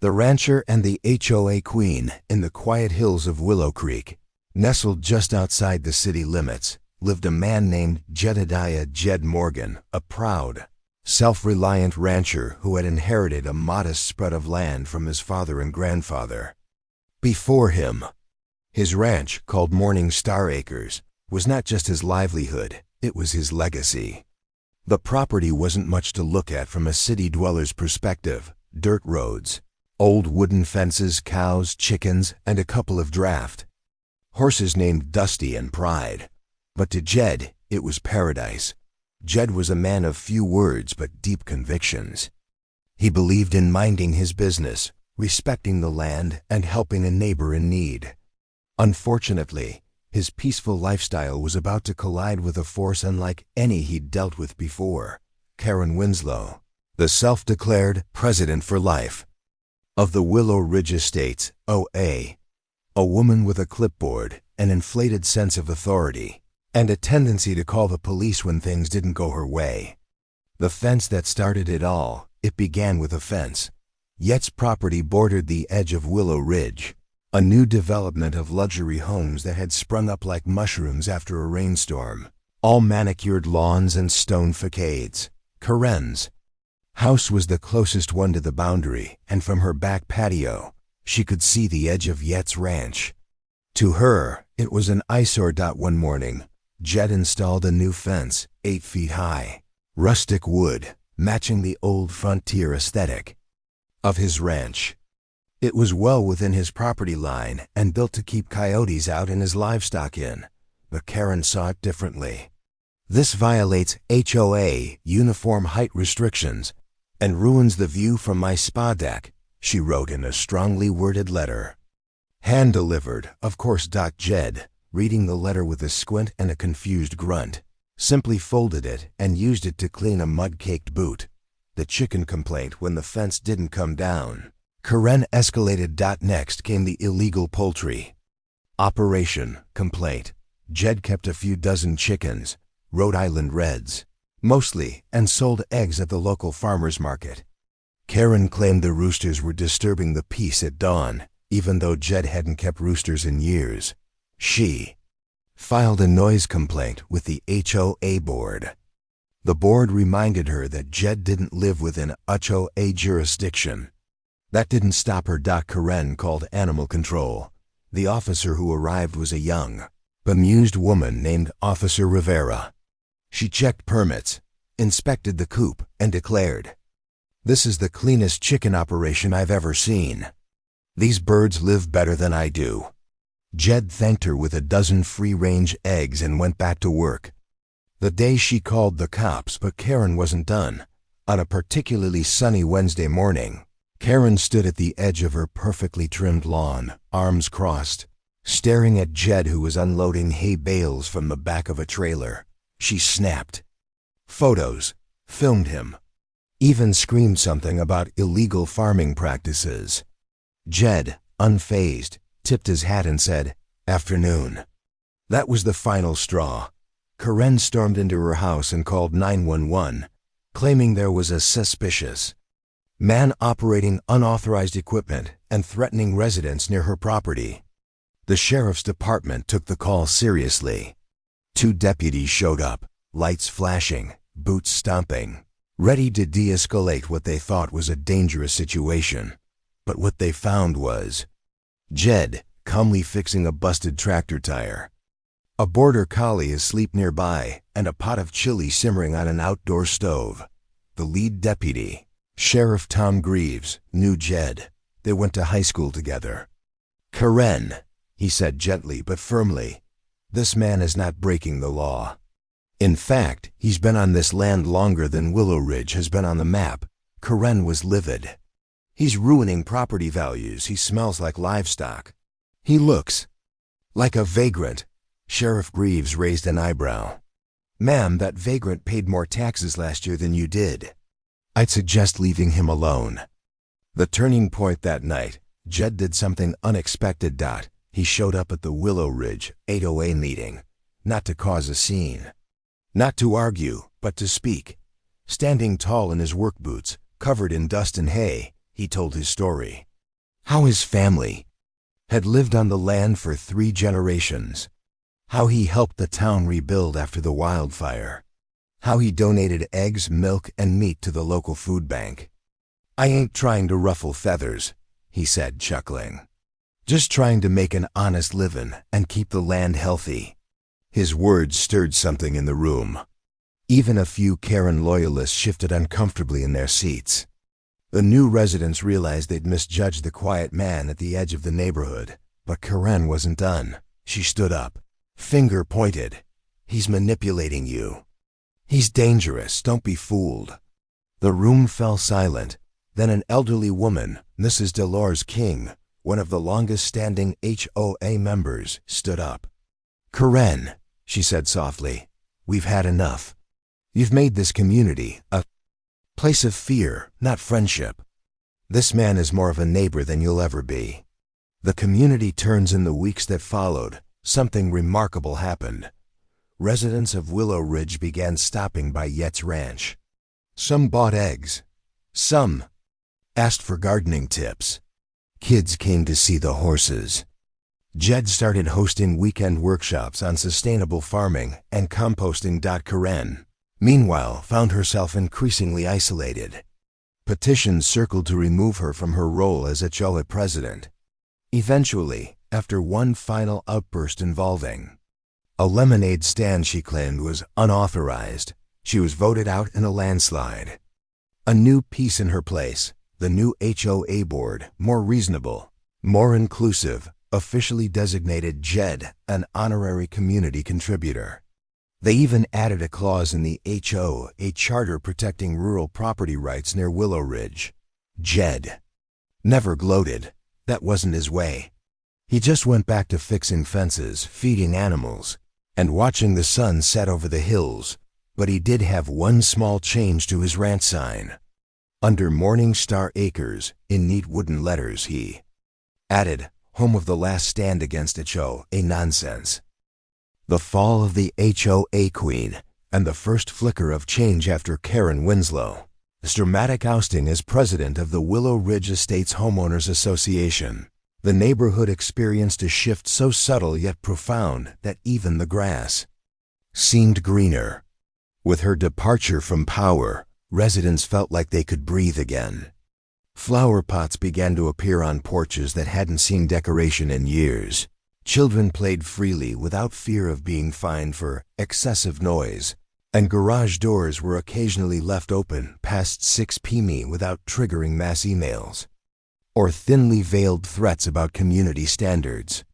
The rancher and the HOA queen in the quiet hills of Willow Creek, nestled just outside the city limits, lived a man named Jedediah Jed Morgan, a proud, self-reliant rancher who had inherited a modest spread of land from his father and grandfather. Before him, his ranch, called Morning Star Acres, was not just his livelihood, it was his legacy. The property wasn't much to look at from a city dweller's perspective: dirt roads, old wooden fences, cows, chickens, and a couple of draft horses named Dusty and Pride. But to Jed, it was paradise. Jed was a man of few words but deep convictions. He believed in minding his business, respecting the land, and helping a neighbor in need. Unfortunately, his peaceful lifestyle was about to collide with a force unlike any he'd dealt with before: Karen Winslow, the self-declared president for life of the Willow Ridge Estates, OA, a woman with a clipboard, an inflated sense of authority, and a tendency to call the police when things didn't go her way. The fence that started it all, it began with a fence. Yet's property bordered the edge of Willow Ridge, a new development of luxury homes that had sprung up like mushrooms after a rainstorm, all manicured lawns and stone facades. Karen's house was the closest one to the boundary, and from her back patio, she could see the edge of Yet's ranch. To her, it was an eyesore. One morning, Jed installed a new fence, 8 feet high, rustic wood, matching the old frontier aesthetic of his ranch. It was well within his property line and built to keep coyotes out and his livestock in, but Karen saw it differently. "This violates HOA uniform height restrictions and ruins the view from my spa deck," she wrote in a strongly worded letter. Hand-delivered, of course. Jed, reading the letter with a squint and a confused grunt, simply folded it and used it to clean a mud-caked boot. The chicken complaint when the fence didn't come down. Karen escalated. Next came the illegal poultry operation complaint. Jed kept a few dozen chickens, Rhode Island Reds, mostly, and sold eggs at the local farmer's market. Karen claimed the roosters were disturbing the peace at dawn, even though Jed hadn't kept roosters in years. She filed a noise complaint with the HOA board. The board reminded her that Jed didn't live within HOA jurisdiction. That didn't stop her. Karen called animal control. The officer who arrived was a young, bemused woman named Officer Rivera. She checked permits, inspected the coop, and declared, "This is the cleanest chicken operation I've ever seen. These birds live better than I do." Jed thanked her with a dozen free-range eggs and went back to work. The day she called the cops, but Karen wasn't done. On a particularly sunny Wednesday morning, Karen stood at the edge of her perfectly trimmed lawn, arms crossed, staring at Jed, who was unloading hay bales from the back of a trailer. She snapped photos, filmed him, even screamed something about illegal farming practices. Jed, unfazed, tipped his hat and said, "Afternoon." That was the final straw. Karen stormed into her house and called 911, claiming there was a suspicious man operating unauthorized equipment and threatening residents near her property. The sheriff's department took the call seriously. 2 deputies showed up, lights flashing, boots stomping, ready to de-escalate what they thought was a dangerous situation. But what they found was Jed calmly fixing a busted tractor tire, a border collie asleep nearby, and a pot of chili simmering on an outdoor stove. The lead deputy, Sheriff Tom Greaves, knew Jed. They went to high school together. "Karen," he said gently but firmly, "this man is not breaking the law. In fact, he's been on this land longer than Willow Ridge has been on the map." Karen was livid. "He's ruining property values. He smells like livestock. He looks like a vagrant." Sheriff Greaves raised an eyebrow. "Ma'am, that vagrant paid more taxes last year than you did. I'd suggest leaving him alone." The turning point that night, Jed did something unexpected. He showed up at the Willow Ridge HOA meeting, not to cause a scene, not to argue, but to speak. Standing tall in his work boots, covered in dust and hay, he told his story. How his family had lived on the land for 3 generations. How he helped the town rebuild after the wildfire. How he donated eggs, milk, and meat to the local food bank. "I ain't trying to ruffle feathers," he said, chuckling. "Just trying to make an honest living and keep the land healthy." His words stirred something in the room. Even a few Karen loyalists shifted uncomfortably in their seats. The new residents realized they'd misjudged the quiet man at the edge of the neighborhood. But Karen wasn't done. She stood up, finger pointed. "He's manipulating you. He's dangerous. Don't be fooled." The room fell silent. Then an elderly woman, Mrs. Dolores King, one of the longest-standing HOA members, stood up. "Karen," she said softly, "we've had enough. You've made this community a place of fear, not friendship. This man is more of a neighbor than you'll ever be." The community turns in the weeks that followed. Something remarkable happened. Residents of Willow Ridge began stopping by Yet's ranch. Some bought eggs. Some asked for gardening tips. Kids came to see the horses. Jed started hosting weekend workshops on sustainable farming and composting. Karen, meanwhile, found herself increasingly isolated. Petitions circled to remove her from her role as HOA president. Eventually, after one final outburst involving a lemonade stand she claimed was unauthorized, she was voted out in a landslide. A new piece in her place, the new HOA board, more reasonable, more inclusive, officially designated Jed an honorary community contributor. They even added a clause in the HOA charter protecting rural property rights near Willow Ridge. Jed never gloated. That wasn't his way. He just went back to fixing fences, feeding animals, and watching the sun set over the hills. But he did have one small change to his ranch sign. Under Morning Star Acres, in neat wooden letters, he added, "Home of the last stand against HOA nonsense." The fall of the HOA queen, and the first flicker of change after Karen Winslow's dramatic ousting as president of the Willow Ridge Estates Homeowners Association. The neighborhood experienced a shift so subtle yet profound that even the grass seemed greener. With her departure from power, residents felt like they could breathe again. Flower pots began to appear on porches that hadn't seen decoration in years. Children played freely without fear of being fined for excessive noise, and garage doors were occasionally left open past 6 p.m. without triggering mass emails or thinly veiled threats about community standards.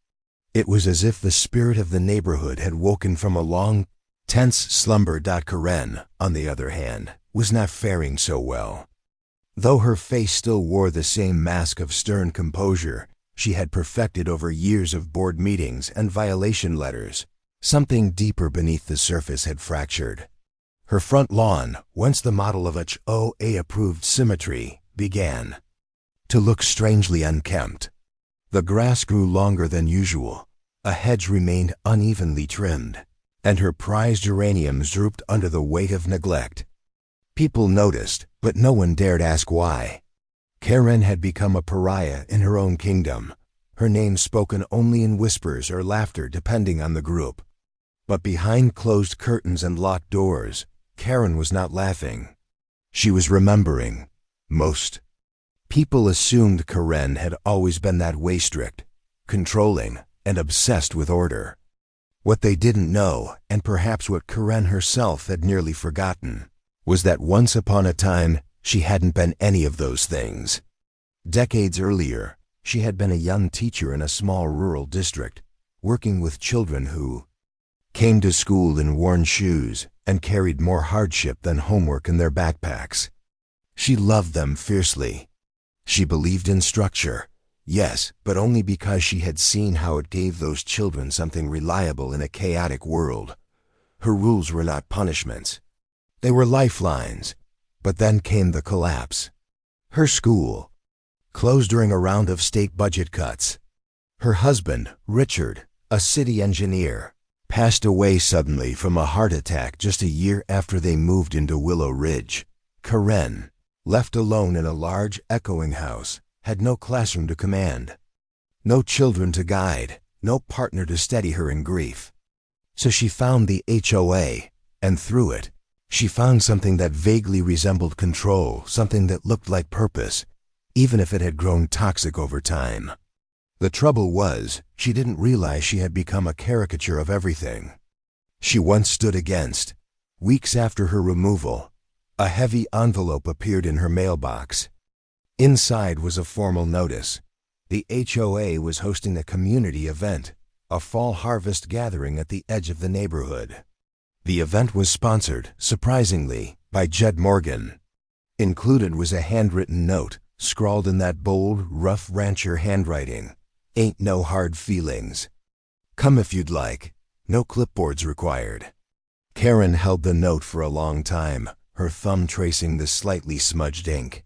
It was as if the spirit of the neighborhood had woken from a long, tense slumber. Karen, on the other hand, was not faring so well. Though her face still wore the same mask of stern composure she had perfected over years of board meetings and violation letters, something deeper beneath the surface had fractured. Her front lawn, once the model of HOA-approved symmetry, began to look strangely unkempt. The grass grew longer than usual, a hedge remained unevenly trimmed, and her prized geraniums drooped under the weight of neglect. People noticed, but no one dared ask why. Karen had become a pariah in her own kingdom, her name spoken only in whispers or laughter depending on the group. But behind closed curtains and locked doors, Karen was not laughing. She was remembering. Most people assumed Karen had always been that way, strict, controlling, and obsessed with order. What they didn't know, and perhaps what Karen herself had nearly forgotten, was that once upon a time she hadn't been any of those things. Decades earlier, she had been a young teacher in a small rural district, working with children who came to school in worn shoes and carried more hardship than homework in their backpacks. She loved them fiercely. She believed in structure, yes, but only because she had seen how it gave those children something reliable in a chaotic world. Her rules were not punishments. They were lifelines. But then came the collapse. Her school closed during a round of state budget cuts. Her husband, Richard, a city engineer, passed away suddenly from a heart attack just a year after they moved into Willow Ridge. Karen, left alone in a large, echoing house, had no classroom to command, no children to guide, no partner to steady her in grief. So she found the HOA, and through it, she found something that vaguely resembled control, something that looked like purpose, even if it had grown toxic over time. The trouble was, she didn't realize she had become a caricature of everything she once stood against. Weeks after her removal, a heavy envelope appeared in her mailbox. Inside was a formal notice. The HOA was hosting a community event, a fall harvest gathering at the edge of the neighborhood. The event was sponsored, surprisingly, by Jed Morgan. Included was a handwritten note, scrawled in that bold, rough rancher handwriting. "Ain't no hard feelings. Come if you'd like. No clipboards required." Karen held the note for a long time, her thumb tracing the slightly smudged ink.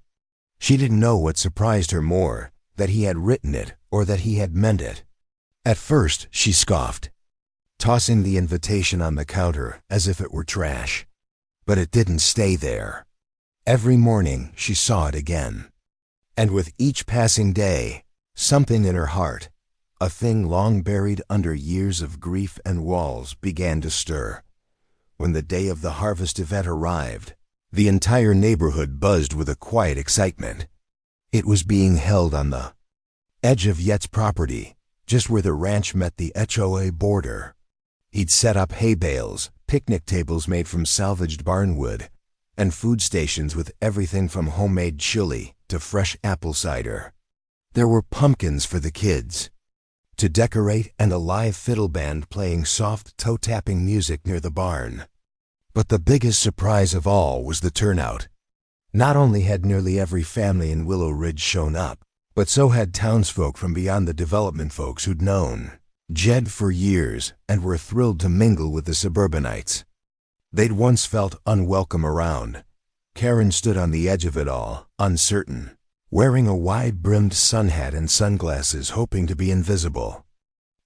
She didn't know what surprised her more, that he had written it or that he had meant it. At first, she scoffed, tossing the invitation on the counter as if it were trash. But it didn't stay there. Every morning, she saw it again. And with each passing day, something in her heart, a thing long buried under years of grief and walls, began to stir. When the day of the harvest event arrived, the entire neighborhood buzzed with a quiet excitement. It was being held on the edge of Yet's property, just where the ranch met the HOA border. He'd set up hay bales, picnic tables made from salvaged barnwood, and food stations with everything from homemade chili to fresh apple cider. There were pumpkins for the kids to decorate and a live fiddle band playing soft, toe-tapping music near the barn. But the biggest surprise of all was the turnout. Not only had nearly every family in Willow Ridge shown up, but so had townsfolk from beyond the development folks who'd known Jed for years and were thrilled to mingle with the suburbanites they'd once felt unwelcome around. Karen stood on the edge of it all, uncertain, wearing a wide-brimmed sun hat and sunglasses, hoping to be invisible.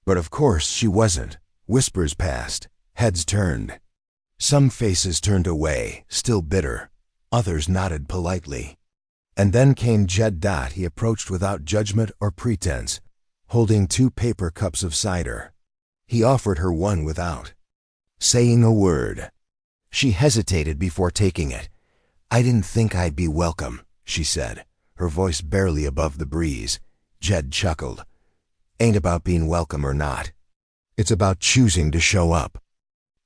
But of course she wasn't. Whispers passed, heads turned. Some faces turned away, still bitter. Others nodded politely. And then came Jed. He approached without judgment or pretense, holding 2 paper cups of cider. He offered her one without saying a word. She hesitated before taking it. "I didn't think I'd be welcome," she said, her voice barely above the breeze. Jed chuckled. "Ain't about being welcome or not. It's about choosing to show up."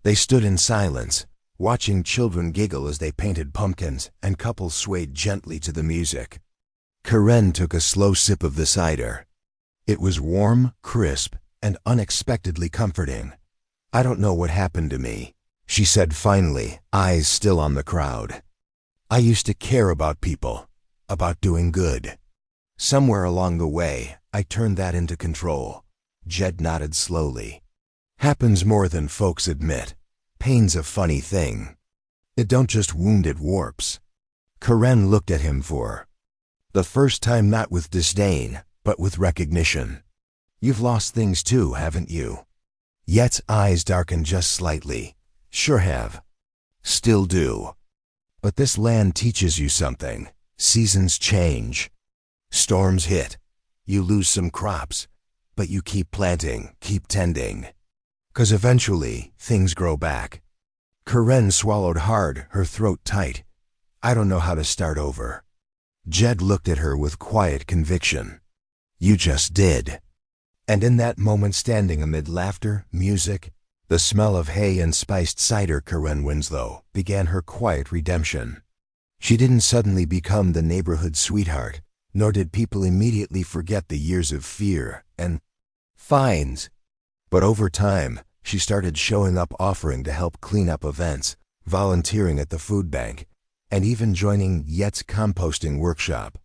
They stood in silence, watching children giggle as they painted pumpkins and couples swayed gently to the music. Karen took a slow sip of the cider. It was warm, crisp, and unexpectedly comforting. "I don't know what happened to me," she said finally, eyes still on the crowd. "I used to care about people, about doing good. Somewhere along the way, I turned that into control." Jed nodded slowly. "Happens more than folks admit. Pain's a funny thing. It don't just wound, it warps." Karen looked at him for the first time, not with disdain, but with recognition. "You've lost things too, haven't you?" Yet's eyes darkened just slightly. "Sure have. Still do. But this land teaches you something. Seasons change. Storms hit. You lose some crops, but you keep planting, keep tending. 'Cause eventually, things grow back." Karen swallowed hard, her throat tight. "I don't know how to start over." Jed looked at her with quiet conviction. "You just did." And in that moment, standing amid laughter, music, the smell of hay and spiced cider, Karen Winslow began her quiet redemption. She didn't suddenly become the neighborhood sweetheart, nor did people immediately forget the years of fear and fines. But over time, she started showing up, offering to help clean up events, volunteering at the food bank, and even joining Yet's composting workshop.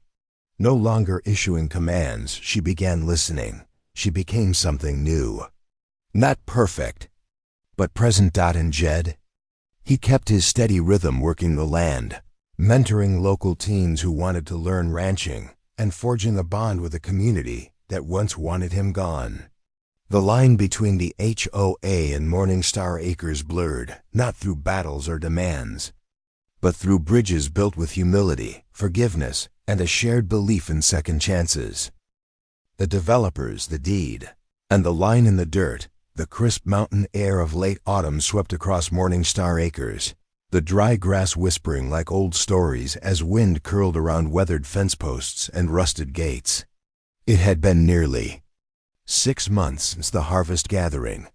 No longer issuing commands, she began listening. She became something new. Not perfect, but present. In Jed, he kept his steady rhythm, working the land, mentoring local teens who wanted to learn ranching, and forging a bond with a community that once wanted him gone. The line between the HOA and Morningstar Acres blurred, not through battles or demands, but through bridges built with humility, forgiveness, and a shared belief in second chances. The developers, the deed, and the line in the dirt. The crisp mountain air of late autumn swept across Morningstar Acres, the dry grass whispering like old stories as wind curled around weathered fence posts and rusted gates. It had been nearly 6 months since the harvest gathering,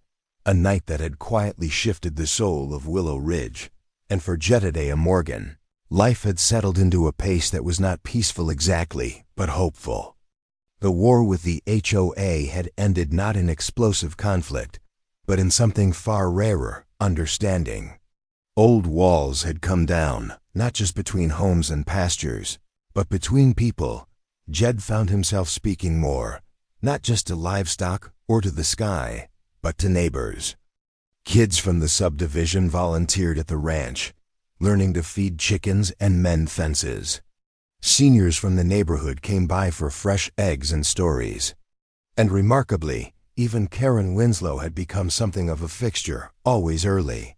a night that had quietly shifted the soul of Willow Ridge, and for Jedediah Morgan, life had settled into a pace that was not peaceful exactly, but hopeful. The war with the HOA had ended not in explosive conflict, but in something far rarer, understanding. Old walls had come down, not just between homes and pastures, but between people. Jed found himself speaking more, not just to livestock or to the sky, but to neighbors. Kids from the subdivision volunteered at the ranch, learning to feed chickens and mend fences. Seniors from the neighborhood came by for fresh eggs and stories. And remarkably, even Karen Winslow had become something of a fixture, always early.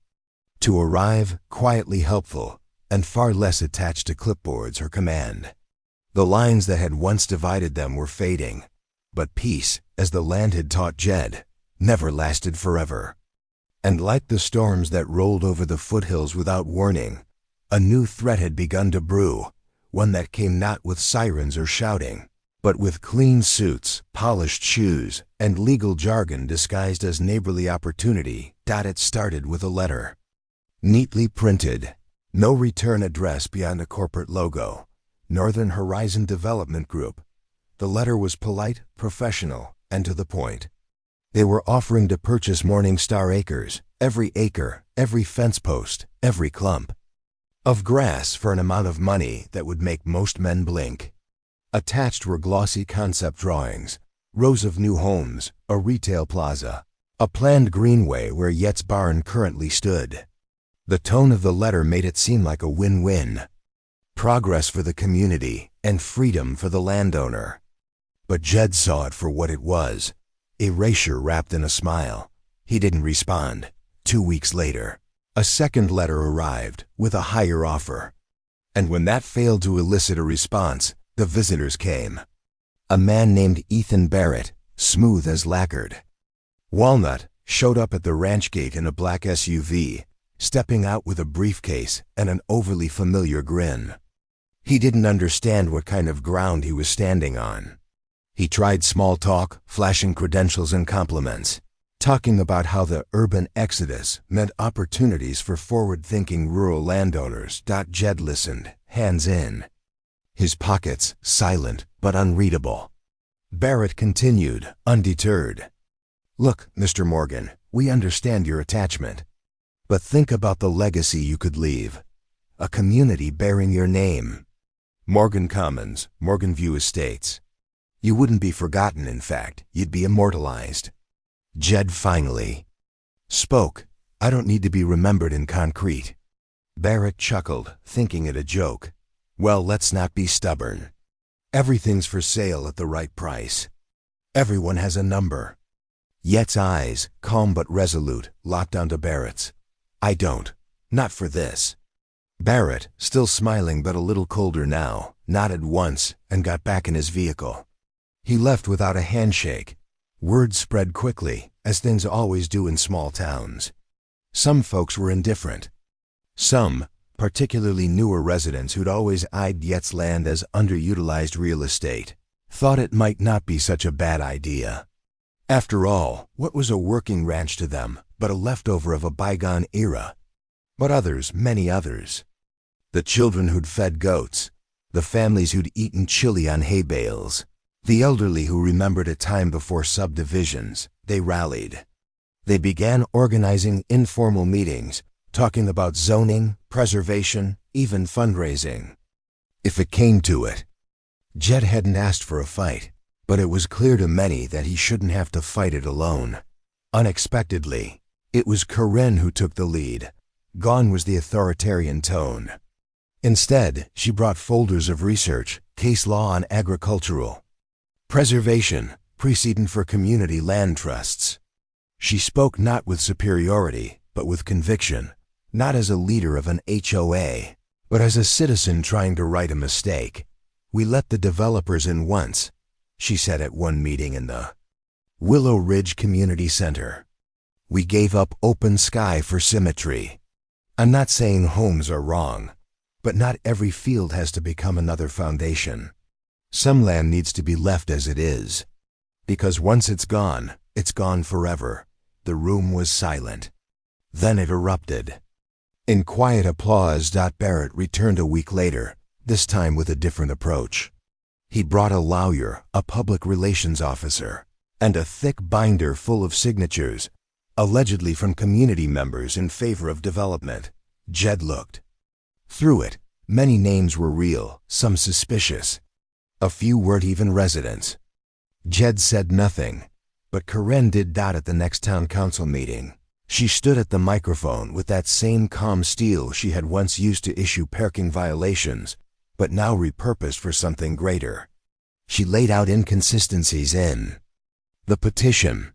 To arrive, quietly helpful, and far less attached to clipboards or command. The lines that had once divided them were fading, but peace, as the land had taught Jed, never lasted forever. And like the storms that rolled over the foothills without warning, a new threat had begun to brew, one that came not with sirens or shouting, but with clean suits, polished shoes, and legal jargon disguised as neighborly opportunity. It started with a letter. Neatly printed, no return address beyond a corporate logo, Northern Horizon Development Group. The letter was polite, professional, and to the point. They were offering to purchase Morningstar Acres, every acre, every fence post, every clump of grass for an amount of money that would make most men blink. Attached were glossy concept drawings, rows of new homes, a retail plaza, a planned greenway where Yet's barn currently stood. The tone of the letter made it seem like a win-win. Progress for the community and freedom for the landowner. But Jed saw it for what it was, erasure wrapped in a smile. He didn't respond. 2 weeks later, a second letter arrived with a higher offer. And when that failed to elicit a response, the visitors came. A man named Ethan Barrett, smooth as lacquered. Walnut showed up at the ranch gate in a black SUV, stepping out with a briefcase and an overly familiar grin. He didn't understand what kind of ground he was standing on. He tried small talk, flashing credentials and compliments, talking about how the urban exodus meant opportunities for forward-thinking rural landowners. Jed listened, hands in, his pockets silent but unreadable. Barrett continued, undeterred. Look, Mr. Morgan, we understand your attachment. But think about the legacy you could leave. A community bearing your name. Morgan Commons, Morganview Estates. You wouldn't be forgotten, in fact, you'd be immortalized. Jed finally spoke. I don't need to be remembered in concrete. Barrett chuckled, thinking it a joke. Well, let's not be stubborn. Everything's for sale at the right price. Everyone has a number. Yet's eyes, calm but resolute, locked onto Barrett's. I don't. Not for this. Barrett, still smiling but a little colder now, nodded once and got back in his vehicle. He left without a handshake. Word spread quickly, as things always do in small towns. Some folks were indifferent. Some, particularly newer residents who'd always eyed Yet's land as underutilized real estate, thought it might not be such a bad idea. After all, what was a working ranch to them but a leftover of a bygone era? But others, many others. The children who'd fed goats, the families who'd eaten chili on hay bales, the elderly who remembered a time before subdivisions, they rallied. They began organizing informal meetings, talking about zoning, preservation, even fundraising. If it came to it, Jed hadn't asked for a fight, but it was clear to many that he shouldn't have to fight it alone. Unexpectedly, it was Corinne who took the lead. Gone was the authoritarian tone. Instead, she brought folders of research, case law on agricultural preservation, precedent for community land trusts. She spoke not with superiority, but with conviction, not as a leader of an HOA, but as a citizen trying to right a mistake. "We let the developers in once," she said at one meeting in the Willow Ridge Community Center. "We gave up open sky for symmetry." I'm not saying homes are wrong, but not every field has to become another foundation. Some land needs to be left as it is. Because once it's gone forever. The room was silent. Then it erupted. In quiet applause, Barrett returned a week later, this time with a different approach. He brought a lawyer, a public relations officer, and a thick binder full of signatures, allegedly from community members in favor of development. Jed looked through it. Many names were real, some suspicious. A few weren't even residents. Jed said nothing, but Karen did. At the next town council meeting, she stood at the microphone with that same calm steel she had once used to issue parking violations, but now repurposed for something greater. She laid out inconsistencies in the petition,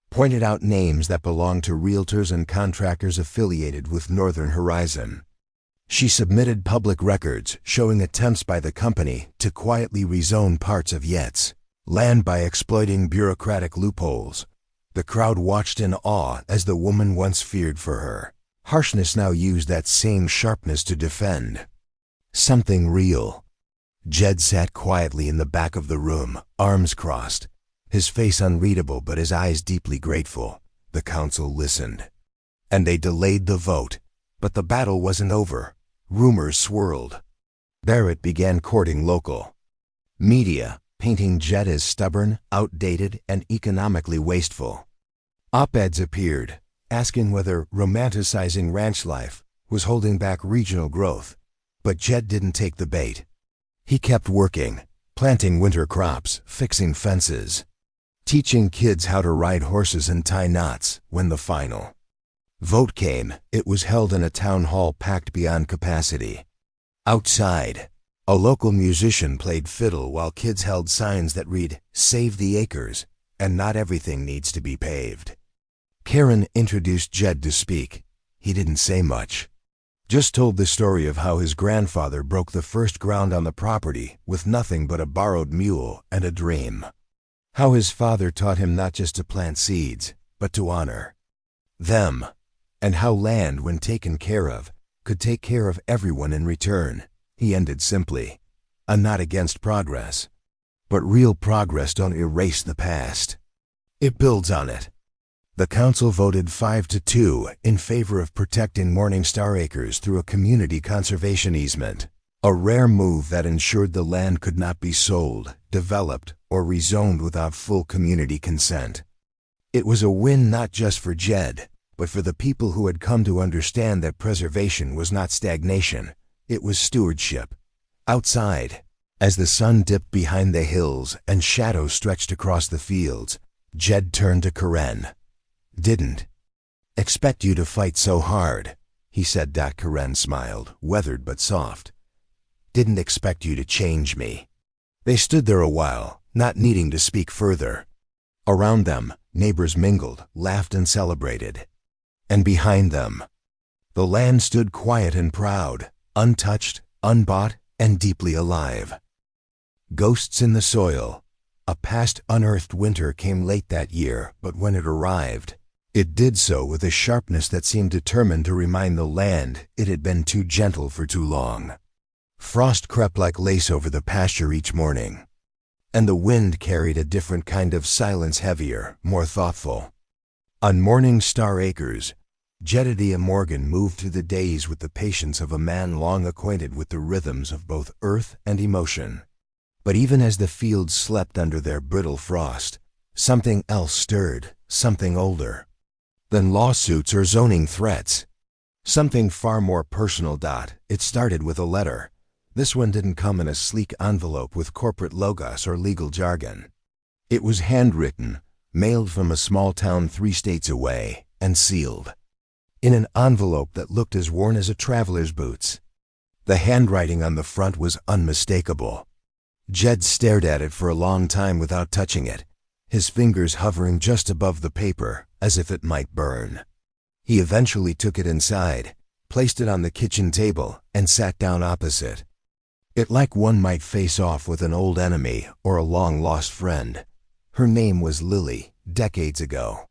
pointed out names that belonged to realtors and contractors affiliated with Northern Horizon. She submitted public records showing attempts by the company to quietly rezone parts of Yet's land by exploiting bureaucratic loopholes. The crowd watched in awe as the woman once feared for her harshness now used that same sharpness to defend something real. Jed sat quietly in the back of the room, arms crossed, his face unreadable but his eyes deeply grateful. The council listened. And they delayed the vote. But the battle wasn't over. Rumors swirled. Barrett began courting local media, painting Jed as stubborn, outdated, and economically wasteful. Op-eds appeared, asking whether romanticizing ranch life was holding back regional growth. But Jed didn't take the bait. He kept working, planting winter crops, fixing fences, teaching kids how to ride horses and tie knots. When the final vote came, it was held in a town hall packed beyond capacity. Outside, a local musician played fiddle while kids held signs that read, "Save the acres," and "Not everything needs to be paved." Karen introduced Jed to speak. He didn't say much. Just told the story of how his grandfather broke the first ground on the property with nothing but a borrowed mule and a dream. How his father taught him not just to plant seeds, but to honor them. And how land, when taken care of, could take care of everyone in return. He ended simply, "I'm not against progress, but real progress don't erase the past. It builds on it." The council voted 5-2 in favor of protecting Morningstar Acres through a community conservation easement, a rare move that ensured the land could not be sold, developed, or rezoned without full community consent. It was a win not just for Jed, but for the people who had come to understand that preservation was not stagnation, it was stewardship. Outside, as the sun dipped behind the hills and shadows stretched across the fields, Jed turned to Karen. "Didn't expect you to fight so hard," he said. Karen smiled, weathered but soft. "Didn't expect you to change me." They stood there a while, not needing to speak further. Around them, neighbors mingled, laughed, and celebrated. And behind them, the land stood quiet and proud, untouched, unbought, and deeply alive. Ghosts in the soil. A past unearthed winter came late that year, but when it arrived, it did so with a sharpness that seemed determined to remind the land it had been too gentle for too long. Frost crept like lace over the pasture each morning, and the wind carried a different kind of silence, heavier, more thoughtful. On Morningstar Acres, Jedediah Morgan moved through the days with the patience of a man long acquainted with the rhythms of both earth and emotion. But even as the fields slept under their brittle frost, something else stirred, something older than lawsuits or zoning threats. Something far more personal. It started with a letter. This one didn't come in a sleek envelope with corporate logos or legal jargon. It was handwritten, mailed from a small town 3 states away, and sealed in an envelope that looked as worn as a traveler's boots. The handwriting on the front was unmistakable. Jed stared at it for a long time without touching it, his fingers hovering just above the paper, as if it might burn. He eventually took it inside, placed it on the kitchen table, and sat down opposite. It like one might face off with an old enemy or a long-lost friend. Her name was Lily, decades ago.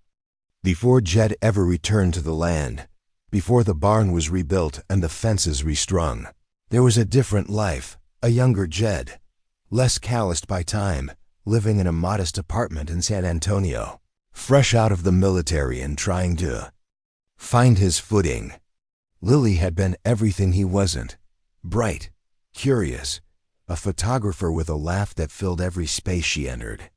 Before Jed ever returned to the land, before the barn was rebuilt and the fences restrung, there was a different life, a younger Jed, less calloused by time, living in a modest apartment in San Antonio, fresh out of the military and trying to find his footing. Lily had been everything he wasn't: bright, curious, a photographer with a laugh that filled every space she entered.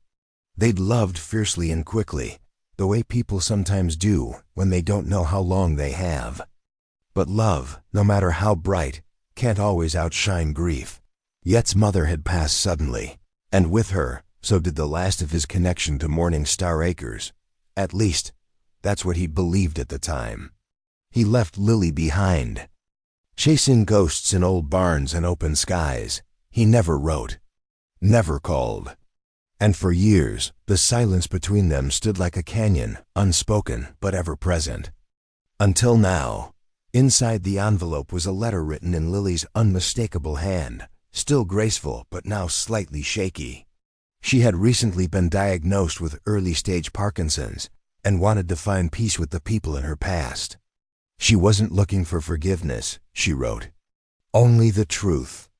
They'd loved fiercely and quickly, the way people sometimes do when they don't know how long they have. But love, no matter how bright, can't always outshine grief. Yet's mother had passed suddenly, and with her, so did the last of his connection to Morning Star Acres. At least, that's what he believed at the time. He left Lily behind, chasing ghosts in old barns and open skies. He never wrote, never called. And for years, the silence between them stood like a canyon, unspoken but ever present. Until now. Inside the envelope was a letter written in Lily's unmistakable hand, still graceful but now slightly shaky. She had recently been diagnosed with early-stage Parkinson's and wanted to find peace with the people in her past. She wasn't looking for forgiveness, she wrote. Only the truth.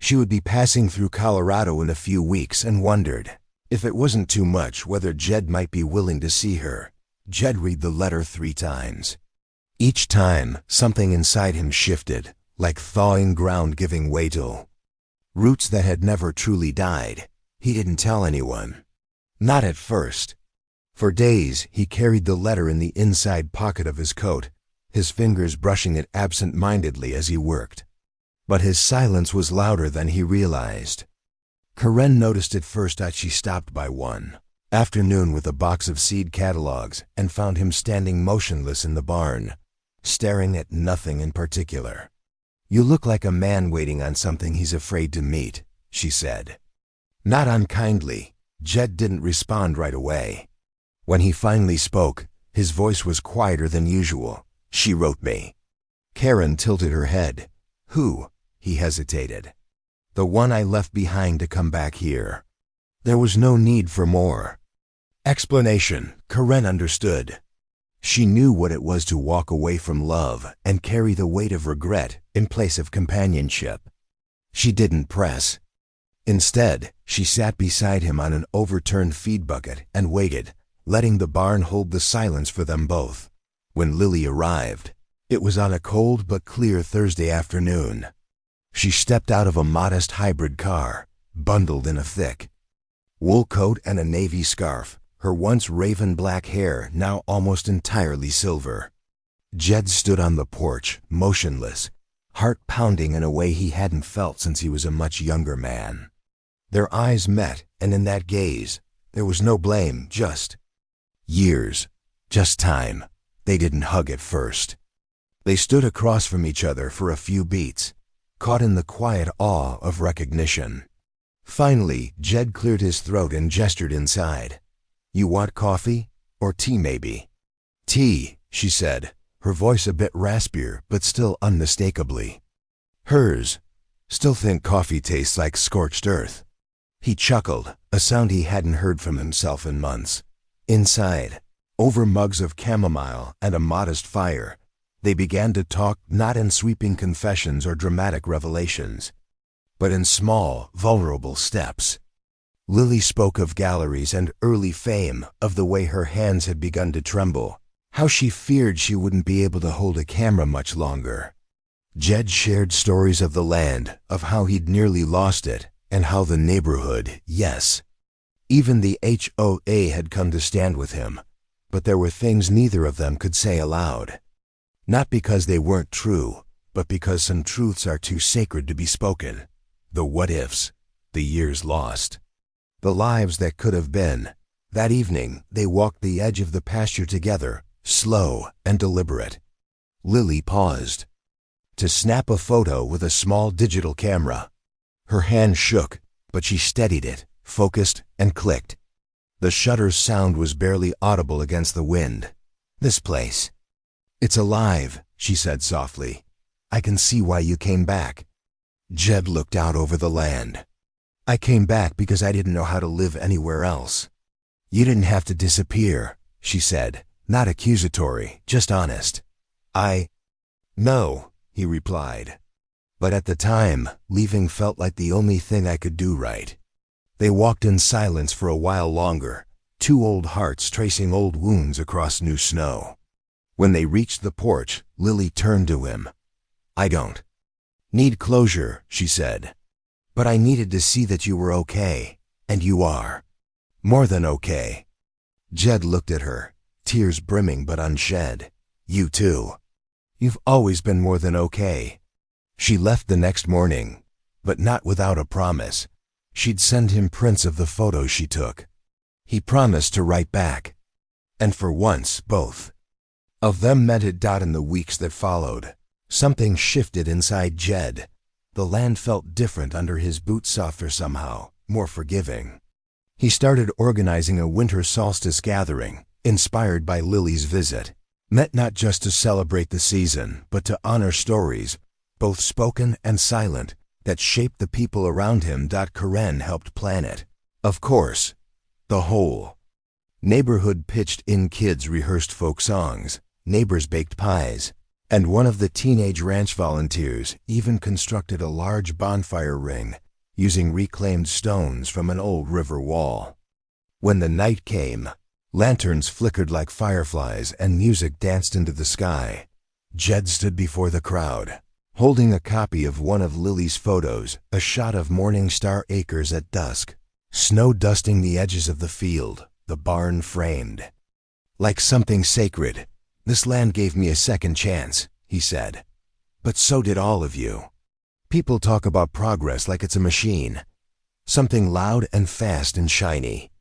She would be passing through Colorado in a few weeks and wondered, if it wasn't too much, whether Jed might be willing to see her. Jed read the letter 3 times. Each time, something inside him shifted, like thawing ground giving way to roots that had never truly died. He didn't tell anyone. Not at first. For days, he carried the letter in the inside pocket of his coat, his fingers brushing it absent-mindedly as he worked. But his silence was louder than he realized. Karen noticed it first as she stopped by one afternoon with a box of seed catalogs and found him standing motionless in the barn, staring at nothing in particular. "You look like a man waiting on something he's afraid to meet," she said. Not unkindly. Jed didn't respond right away. When he finally spoke, his voice was quieter than usual. "She wrote me." Karen tilted her head. "Who?" He hesitated. "The one I left behind to come back here." There was no need for more explanation. Karen understood. She knew what it was to walk away from love and carry the weight of regret in place of companionship. She didn't press. Instead, she sat beside him on an overturned feed bucket and waited, letting the barn hold the silence for them both. When Lily arrived, it was on a cold but clear Thursday afternoon. She stepped out of a modest hybrid car, bundled in a thick wool coat and a navy scarf, her once raven black hair now almost entirely silver. Jed stood on the porch, motionless, heart pounding in a way he hadn't felt since he was a much younger man. Their eyes met, and in that gaze, there was no blame, just years, just time. They didn't hug at first. They stood across from each other for a few beats, caught in the quiet awe of recognition. Finally, Jed cleared his throat and gestured inside. "You want coffee? Or tea, maybe?" "Tea," she said, her voice a bit raspier, but still unmistakably hers. "Still think coffee tastes like scorched earth." He chuckled, a sound he hadn't heard from himself in months. Inside, over mugs of chamomile and a modest fire, they began to talk, not in sweeping confessions or dramatic revelations, but in small, vulnerable steps. Lily spoke of galleries and early fame, of the way her hands had begun to tremble, how she feared she wouldn't be able to hold a camera much longer. Jed shared stories of the land, of how he'd nearly lost it, and how the neighborhood, yes, even the HOA had come to stand with him. But there were things neither of them could say aloud. Not because they weren't true, but because some truths are too sacred to be spoken. The what-ifs, the years lost, the lives that could have been. That evening, they walked the edge of the pasture together, slow and deliberate. Lily paused to snap a photo with a small digital camera. Her hand shook, but she steadied it, focused, and clicked. The shutter's sound was barely audible against the wind. "This place. It's alive," she said softly. "I can see why you came back." Jed looked out over the land. "I came back because I didn't know how to live anywhere else." "You didn't have to disappear," she said, not accusatory, just honest. "No," he replied. "But at the time, leaving felt like the only thing I could do right." They walked in silence for a while longer, two old hearts tracing old wounds across new snow. When they reached the porch, Lily turned to him. "I don't need closure," she said. "But I needed to see that you were okay, and you are. More than okay." Jed looked at her, tears brimming but unshed. "You too. You've always been more than okay." She left the next morning, but not without a promise. She'd send him prints of the photos she took. He promised to write back. And for once, both of them met at dot in the weeks that followed. Something shifted inside Jed. The land felt different under his boots, softer somehow, more forgiving. He started organizing a winter solstice gathering, inspired by Lily's visit. Met not just to celebrate the season, but to honor stories, both spoken and silent, that shaped the people around him. Karen helped plan it. Of course, the whole neighborhood pitched in. Kids rehearsed folk songs, neighbors baked pies, and one of the teenage ranch volunteers even constructed a large bonfire ring using reclaimed stones from an old river wall. When the night came, lanterns flickered like fireflies and music danced into the sky. Jed stood before the crowd, holding a copy of one of Lily's photos, a shot of Morning Star Acres at dusk, snow dusting the edges of the field, the barn framed. "Like something sacred, this land gave me a second chance," he said. "But so did all of you. People talk about progress like it's a machine, something loud and fast and shiny.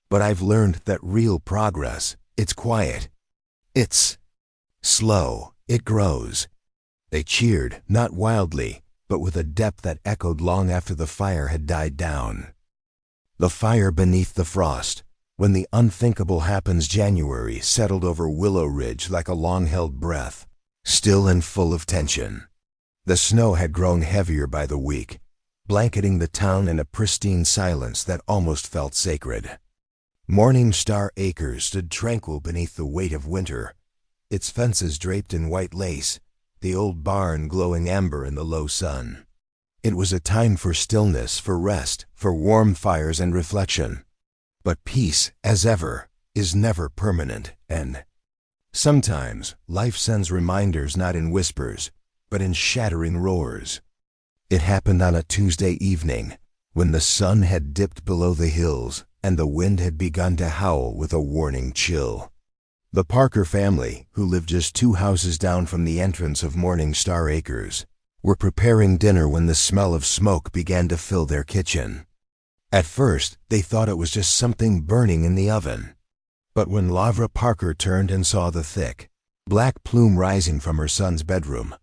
But I've learned that real progress, it's quiet. It's slow. It grows." They cheered, not wildly, but with a depth that echoed long after the fire had died down. The fire beneath the frost. When the unthinkable happens, January settled over Willow Ridge like a long-held breath, still and full of tension. The snow had grown heavier by the week, blanketing the town in a pristine silence that almost felt sacred. Morning Star Acres stood tranquil beneath the weight of winter, its fences draped in white lace, the old barn glowing amber in the low sun. It was a time for stillness, for rest, for warm fires and reflection. But peace, as ever, is never permanent, and sometimes life sends reminders not in whispers, but in shattering roars. It happened on a Tuesday evening, when the sun had dipped below the hills and the wind had begun to howl with a warning chill. The Parker family, who lived just 2 houses down from the entrance of Morning Star Acres, were preparing dinner when the smell of smoke began to fill their kitchen. At first, they thought it was just something burning in the oven. But when Lavra Parker turned and saw the thick, black plume rising from her son's bedroom,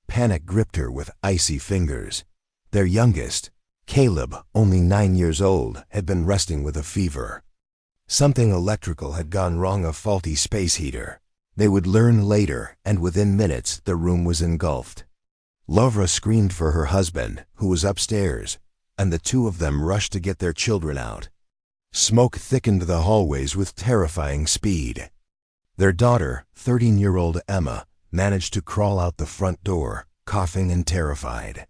panic gripped her with icy fingers. Their youngest, Caleb, only 9 years old, had been resting with a fever. Something electrical had gone wrong, a faulty space heater. They would learn later, and within minutes the room was engulfed. Lavra screamed for her husband, who was upstairs, and the two of them rushed to get their children out. Smoke thickened the hallways with terrifying speed. Their daughter, 13-year-old Emma, managed to crawl out the front door, coughing and terrified.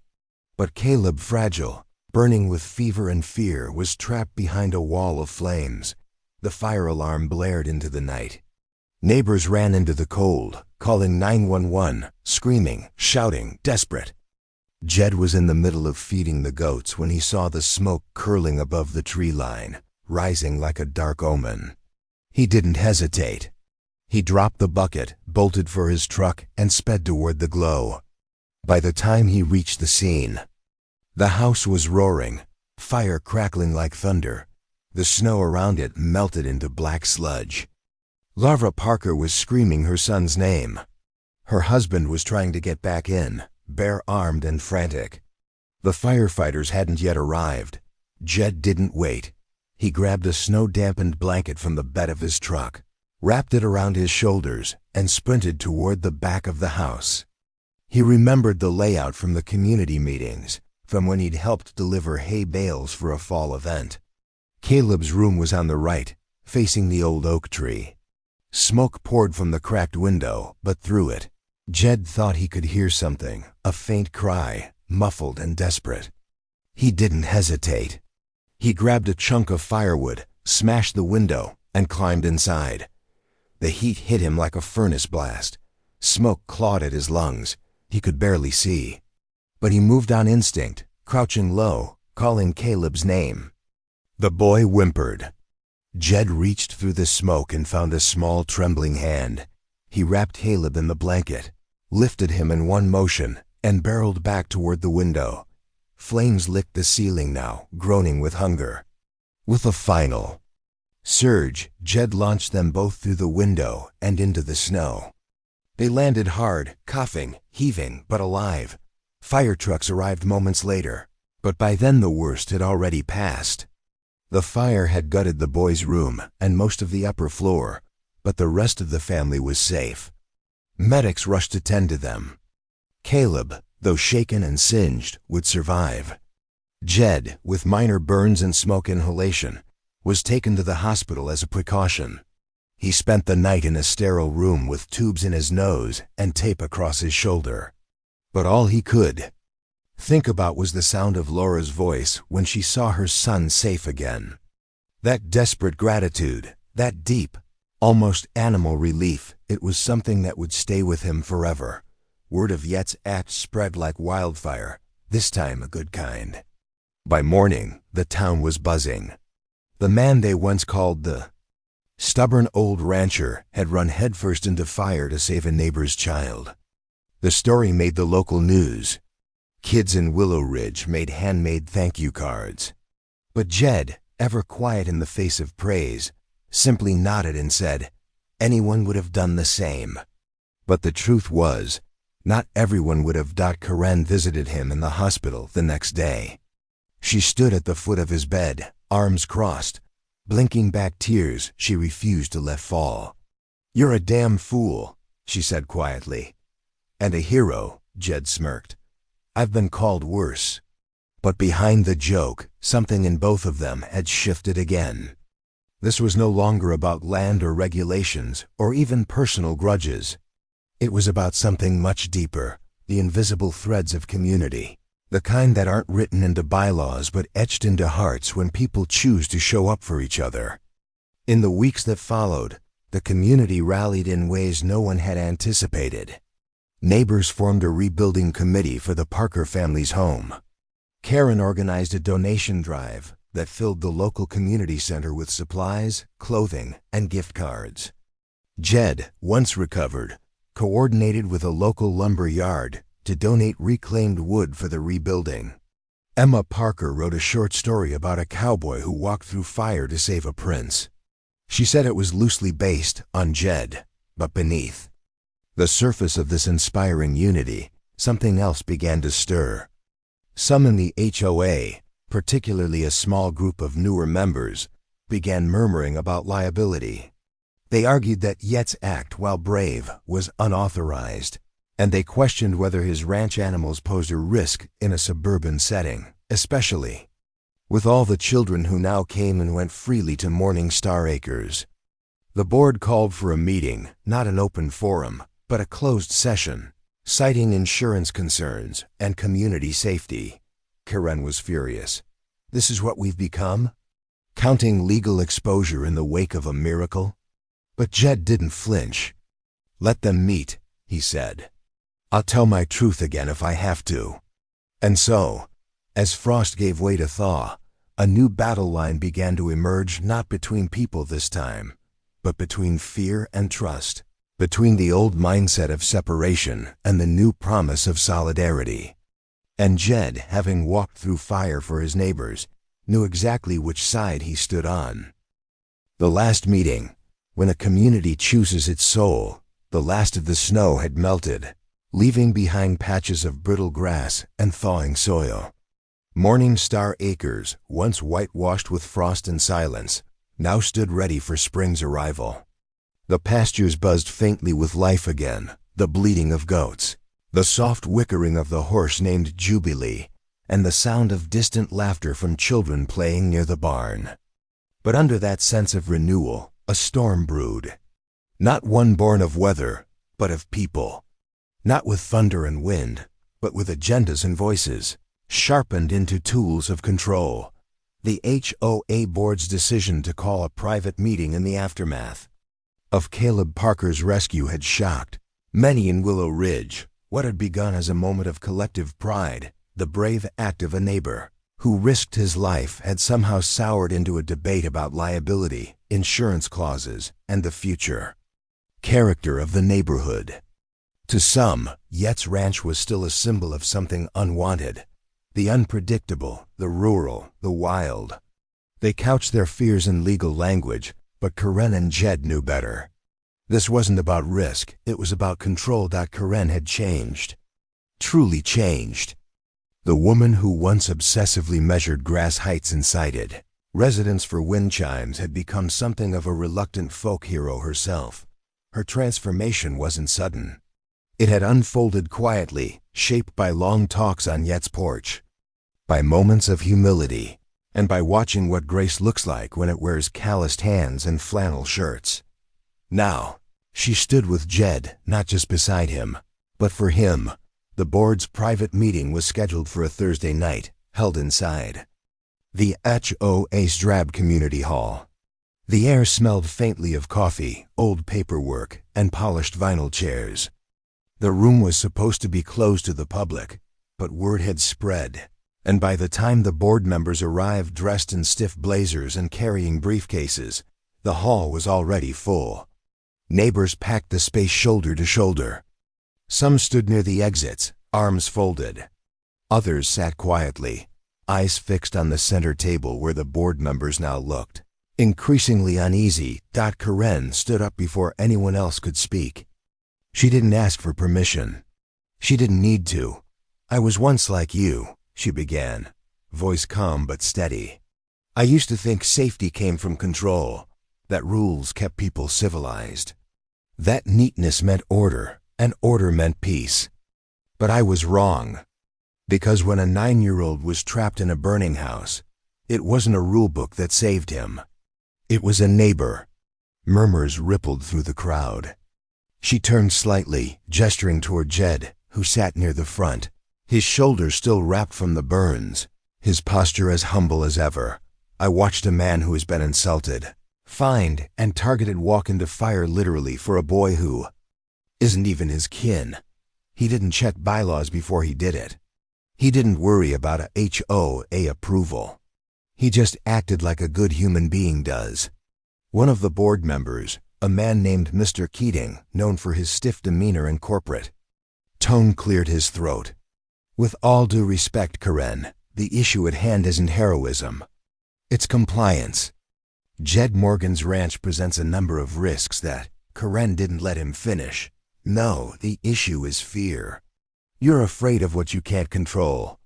But Caleb, fragile, burning with fever and fear, was trapped behind a wall of flames. The fire alarm blared into the night. Neighbors ran into the cold, calling 911, screaming, shouting, desperate. Jed was in the middle of feeding the goats when he saw the smoke curling above the tree line, rising like a dark omen. He didn't hesitate. He dropped the bucket, bolted for his truck, and sped toward the glow. By the time he reached the scene, the house was roaring, fire crackling like thunder. The snow around it melted into black sludge. Lavra Parker was screaming her son's name. Her husband was trying to get back in, bare-armed and frantic. The firefighters hadn't yet arrived. Jed didn't wait. He grabbed a snow-dampened blanket from the bed of his truck, wrapped it around his shoulders, and sprinted toward the back of the house. He remembered the layout from the community meetings, from when he'd helped deliver hay bales for a fall event. Caleb's room was on the right, facing the old oak tree. Smoke poured from the cracked window, but through it, Jed thought he could hear something, a faint cry, muffled and desperate. He didn't hesitate. He grabbed a chunk of firewood, smashed the window, and climbed inside. The heat hit him like a furnace blast. Smoke clawed at his lungs. He could barely see. But he moved on instinct, crouching low, calling Caleb's name. The boy whimpered. Jed reached through the smoke and found a small, trembling hand. He wrapped Caleb in the blanket, lifted him in one motion, and barreled back toward the window. Flames licked the ceiling now, groaning with hunger. With a final surge, Jed launched them both through the window and into the snow. They landed hard, coughing, heaving, but alive. Fire trucks arrived moments later, but by then the worst had already passed. The fire had gutted the boy's room and most of the upper floor, but the rest of the family was safe. Medics rushed to tend to them. Caleb, though shaken and singed, would survive. Jed, with minor burns and smoke inhalation, was taken to the hospital as a precaution. He spent the night in a sterile room with tubes in his nose and tape across his shoulder. But all he could think about was the sound of Laura's voice when she saw her son safe again. That desperate gratitude, that deep, almost animal relief, it was something that would stay with him forever. Word of Yet's act spread like wildfire, this time a good kind. By morning, the town was buzzing. The man they once called the stubborn old rancher had run headfirst into fire to save a neighbor's child. The story made the local news. Kids in Willow Ridge made handmade thank you cards. But Jed, ever quiet in the face of praise, simply nodded and said, anyone would have done the same. But the truth was, not everyone would have. Karen visited him in the hospital the next day. She stood at the foot of his bed, arms crossed, blinking back tears she refused to let fall. You're a damn fool, she said quietly. And a hero, Jed smirked. I've been called worse. But behind the joke, something in both of them had shifted again. This was no longer about land or regulations or even personal grudges. It was about something much deeper, the invisible threads of community, the kind that aren't written into bylaws but etched into hearts when people choose to show up for each other. In the weeks that followed, the community rallied in ways no one had anticipated. Neighbors formed a rebuilding committee for the Parker family's home. Karen organized a donation drive that filled the local community center with supplies, clothing, and gift cards. Jed, once recovered, coordinated with a local lumber yard to donate reclaimed wood for the rebuilding. Emma Parker wrote a short story about a cowboy who walked through fire to save a prince. She said it was loosely based on Jed, but beneath the surface of this inspiring unity, something else began to stir. Some in the HOA, particularly a small group of newer members, began murmuring about liability. They argued that Yet's act, while brave, was unauthorized, and they questioned whether his ranch animals posed a risk in a suburban setting, especially with all the children who now came and went freely to Morning Star Acres. The board called for a meeting, not an open forum, but a closed session, citing insurance concerns and community safety. Karen was furious. This is what we've become? Counting legal exposure in the wake of a miracle? But Jed didn't flinch. Let them meet, he said. I'll tell my truth again if I have to. And so, as frost gave way to thaw, a new battle line began to emerge, not between people this time, but between fear and trust, between the old mindset of separation and the new promise of solidarity. And Jed, having walked through fire for his neighbors, knew exactly which side he stood on. The last meeting, when a community chooses its soul, the last of the snow had melted, leaving behind patches of brittle grass and thawing soil. Morning Star Acres, once whitewashed with frost and silence, now stood ready for spring's arrival. The pastures buzzed faintly with life again, the bleating of goats, the soft whickering of the horse named Jubilee, and the sound of distant laughter from children playing near the barn. But under that sense of renewal, a storm brewed. Not one born of weather, but of people. Not with thunder and wind, but with agendas and voices, sharpened into tools of control. The HOA board's decision to call a private meeting in the aftermath of Caleb Parker's rescue had shocked many in Willow Ridge. What had begun as a moment of collective pride, the brave act of a neighbor who risked his life, had somehow soured into a debate about liability, insurance clauses, and the future character of the neighborhood. To some, Yates Ranch was still a symbol of something unwanted, the unpredictable, the rural, the wild. They couched their fears in legal language, but Karen and Jed knew better. This wasn't about risk, it was about control. Karen had changed. Truly changed. The woman who once obsessively measured grass heights and cited residents for wind chimes had become something of a reluctant folk hero herself. Her transformation wasn't sudden. It had unfolded quietly, shaped by long talks on Yates' porch, by moments of humility, and by watching what grace looks like when it wears calloused hands and flannel shirts. Now, she stood with Jed, not just beside him, but for him. The board's private meeting was scheduled for a Thursday night, held inside the HOA's drab community hall. The air smelled faintly of coffee, old paperwork, and polished vinyl chairs. The room was supposed to be closed to the public, but word had spread, and by the time the board members arrived dressed in stiff blazers and carrying briefcases, the hall was already full. Neighbors packed the space shoulder to shoulder. Some stood near the exits, arms folded. Others sat quietly, eyes fixed on the center table where the board members now looked. Increasingly uneasy, Karen stood up before anyone else could speak. She didn't ask for permission. She didn't need to. "I was once like you," she began, voice calm but steady. "I used to think safety came from control, that rules kept people civilized, that neatness meant order, and order meant peace. But I was wrong. Because when a 9-year-old was trapped in a burning house, it wasn't a rulebook that saved him. It was a neighbor." Murmurs rippled through the crowd. She turned slightly, gesturing toward Jed, who sat near the front, his shoulders still wrapped from the burns, his posture as humble as ever. "I watched a man who has been insulted, fined, and targeted walk into fire literally for a boy who isn't even his kin. He didn't check bylaws before he did it. He didn't worry about a HOA approval. He just acted like a good human being does." One of the board members, a man named Mr. Keating, known for his stiff demeanor and corporate tone, cleared his throat. "With all due respect, Karen, the issue at hand isn't heroism. It's compliance. Jed Morgan's ranch presents a number of risks that..." Karen didn't let him finish. "No, the issue is fear. You're afraid of what you can't control.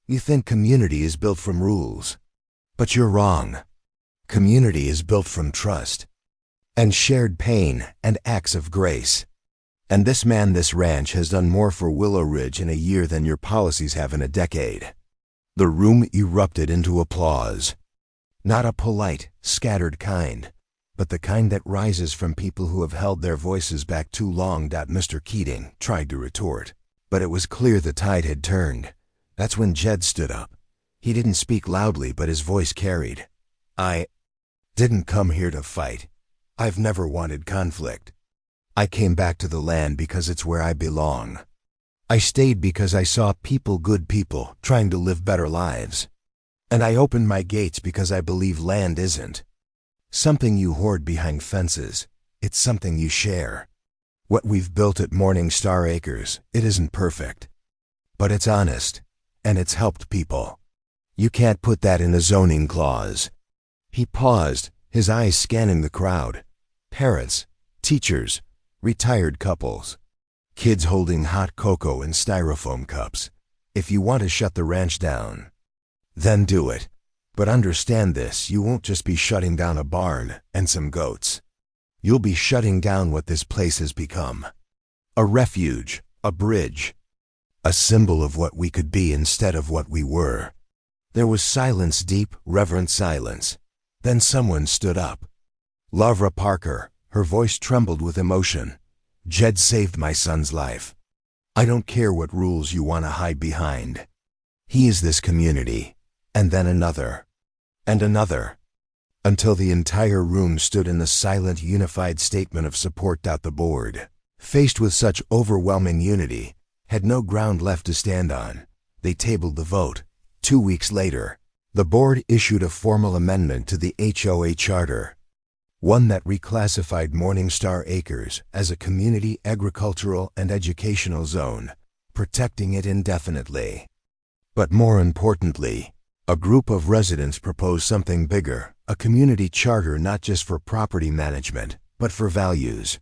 You think community is built from rules. But you're wrong. Community is built from trust, and shared pain, and acts of grace. And this ranch has done more for Willow Ridge in a year than your policies have in a decade." The room erupted into applause. Not a polite, scattered kind, but the kind that rises from people who have held their voices back too long. Mr. Keating tried to retort, but it was clear the tide had turned. That's when Jed stood up. He didn't speak loudly, but his voice carried. "I didn't come here to fight. I've never wanted conflict. I came back to the land because it's where I belong. I stayed because I saw people, good people, trying to live better lives. And I opened my gates because I believe land isn't something you hoard behind fences. It's something you share. What we've built at Morning Star Acres, it isn't perfect. But it's honest, and it's helped people. You can't put that in a zoning clause." He paused, his eyes scanning the crowd. Parents, teachers, retired couples, kids holding hot cocoa in styrofoam cups. "If you want to shut the ranch down, then do it. But understand this, you won't just be shutting down a barn and some goats. You'll be shutting down what this place has become. A refuge, a bridge, a symbol of what we could be instead of what we were. There was silence, deep, reverent silence. Then someone stood up. Lavra Parker, her voice trembled with emotion. Jed saved my son's life. I don't care what rules you want to hide behind. He is this community. And then another. And another. Until the entire room stood in a silent, unified statement of support. The board, faced with such overwhelming unity, had no ground left to stand on. They tabled the vote. 2 weeks later, the board issued a formal amendment to the HOA charter, one that reclassified Morningstar Acres as a community agricultural and educational zone, protecting it indefinitely. But more importantly, a group of residents proposed something bigger, a community charter not just for property management, but for values.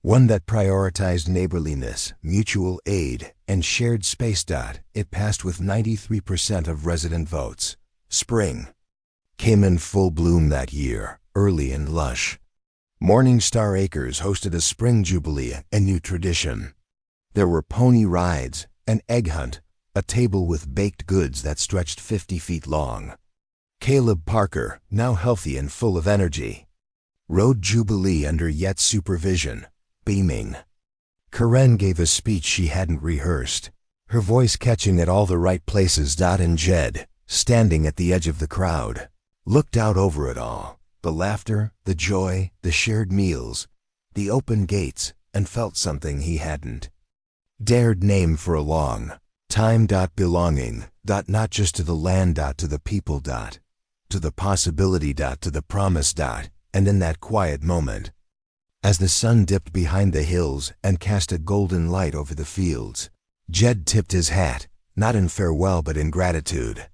One that prioritized neighborliness, mutual aid, and shared space. It passed with 93% of resident votes. Spring came in full bloom that year, early and lush. Morningstar Acres hosted a spring jubilee, a new tradition. There were pony rides, an egg hunt, a table with baked goods that stretched 50 feet long. Caleb Parker, now healthy and full of energy, rode Jubilee under Yet's supervision, beaming. Karen gave a speech she hadn't rehearsed, her voice catching at all the right places. And Jed, standing at the edge of the crowd, looked out over it all, the laughter, the joy, the shared meals, the open gates, and felt something he hadn't dared name for a long time. Belonging, not just to the land, to the people, to the possibility, to the promise. And in that quiet moment, as the sun dipped behind the hills and cast a golden light over the fields, Jed tipped his hat, not in farewell but in gratitude.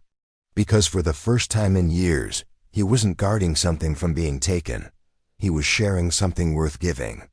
Because for the first time in years, he wasn't guarding something from being taken. He was sharing something worth giving.